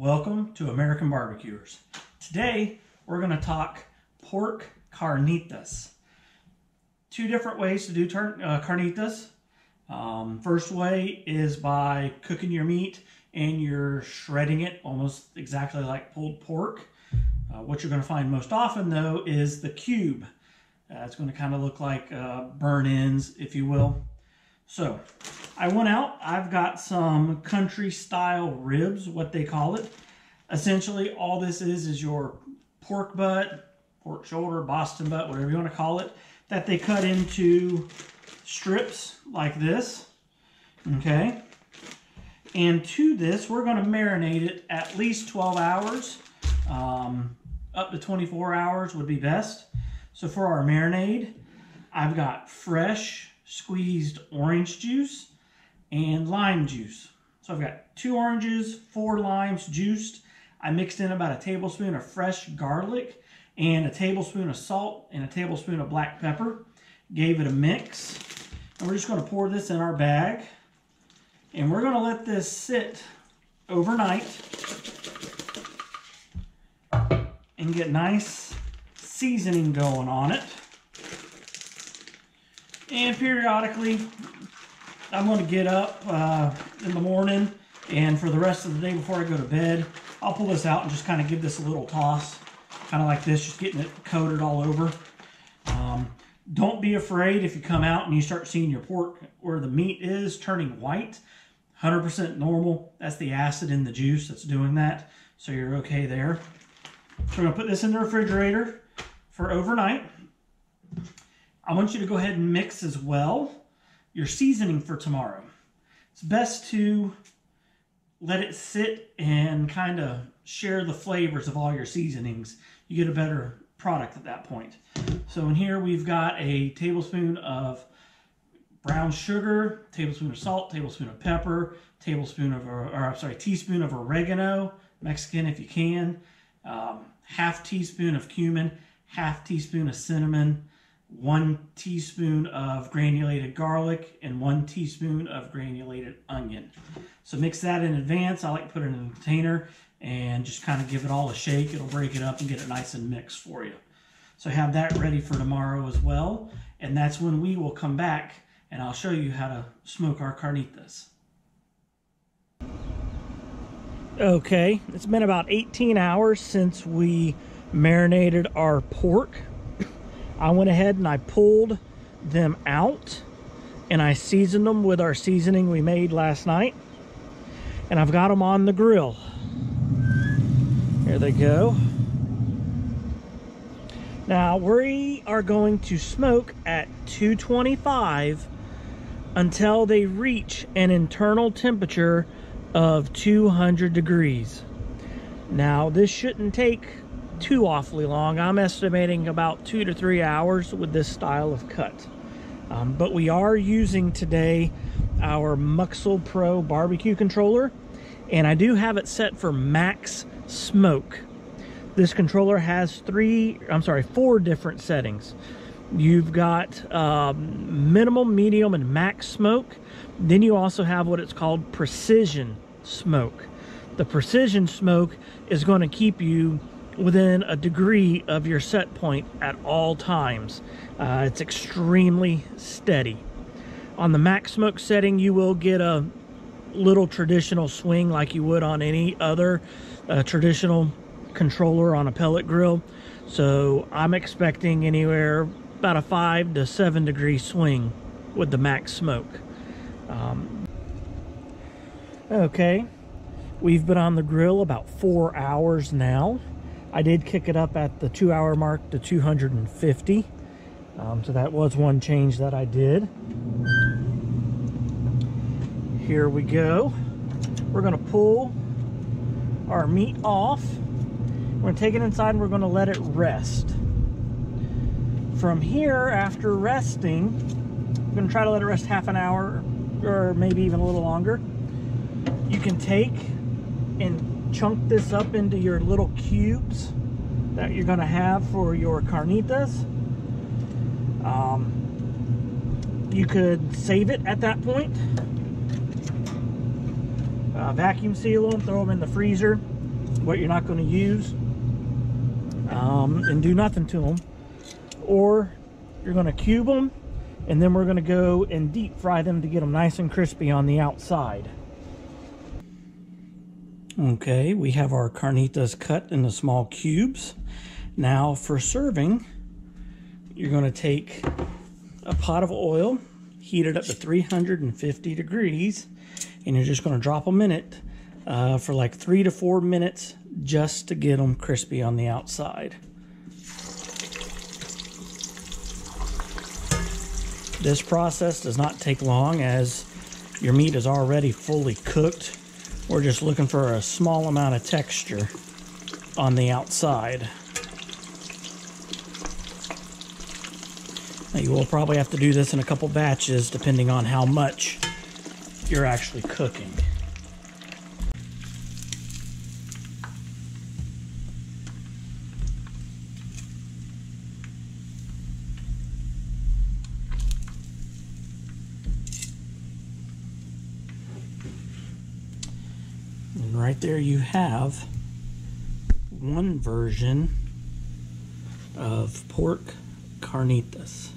Welcome to American BBQ'ers. Today we're going to talk pork carnitas. Two different ways to do carnitas. First way is by cooking your meat and you're shredding it almost exactly like pulled pork. What you're going to find most often though is the cube. It's going to kind of look like burn ends, if you will. So I went out, I've got some country style ribs, what they call it. Essentially all this is your pork butt, pork shoulder, Boston butt, whatever you want to call it, that they cut into strips like this, okay? And to this, we're going to marinate it at least 12 hours, up to 24 hours would be best. So for our marinade, I've got fresh squeezed orange juice and lime juice. So I've got 2 oranges, 4 limes juiced. I mixed in about a tablespoon of fresh garlic and a tablespoon of salt and a tablespoon of black pepper. Gave it a mix. And we're just going to pour this in our bag. And we're going to let this sit overnight and get nice seasoning going on it. And periodically, I'm going to get up in the morning, and for the rest of the day before I go to bed, I'll pull this out and just kind of give this a little toss, kind of like this, just getting it coated all over. Don't be afraid if you come out and you start seeing your pork where the meat is turning white. 100% normal. That's the acid in the juice that's doing that, so you're okay there. So we're going to put this in the refrigerator for overnight. I want you to go ahead and mix as well your seasoning for tomorrow. It's best to let it sit and kind of share the flavors of all your seasonings. You get a better product at that point. So in here we've got a tablespoon of brown sugar, tablespoon of salt, tablespoon of pepper, teaspoon of oregano, Mexican if you can, half teaspoon of cumin, half teaspoon of cinnamon, 1 teaspoon of granulated garlic, and 1 teaspoon of granulated onion. So mix that in advance. I like to put it in a container and just kind of give it all a shake. It'll break it up and get it nice and mixed for you. So have that ready for tomorrow as well. And that's when we will come back and I'll show you how to smoke our carnitas. Okay, it's been about 18 hours since we marinated our pork. I went ahead and I pulled them out and I seasoned them with our seasoning we made last night. And I've got them on the grill. Here they go. Now we are going to smoke at 225 until they reach an internal temperature of 200 degrees. Now this shouldn't take too awfully long. I'm estimating about 2 to 3 hours with this style of cut. But we are using today our Muxel Pro barbecue controller, and I do have it set for max smoke. This controller has 4 different settings. You've got minimum, medium, and max smoke. Then you also have what it's called precision smoke. The precision smoke is going to keep you within a degree of your set point at all times. It's extremely steady. On the max smoke setting, you will get a little traditional swing like you would on any other traditional controller on a pellet grill. So I'm expecting anywhere about a 5 to 7 degree swing with the max smoke. Okay, we've been on the grill about 4 hours now. I did kick it up at the 2 hour mark to 250. So that was one change that I did. Here we go. We're going to pull our meat off. We're going to take it inside and we're going to let it rest. From here, after resting, I'm going to try to let it rest half an hour or maybe even a little longer. You can take and chunk this up into your little cubes that you're going to have for your carnitas. You could save it at that point, vacuum seal them, throw them in the freezer, what you're not going to use, and do nothing to them, or you're going to cube them, and then we're going to go and deep fry them to get them nice and crispy on the outside. Okay, we have our carnitas cut into small cubes. Now for serving, you're going to take a pot of oil, heat it up to 350 degrees, and you're just going to drop them in it for like 3 to 4 minutes just to get them crispy on the outside. This process does not take long as your meat is already fully cooked. We're just looking for a small amount of texture on the outside. Now you will probably have to do this in a couple batches depending on how much you're actually cooking. And right there you have one version of pork carnitas.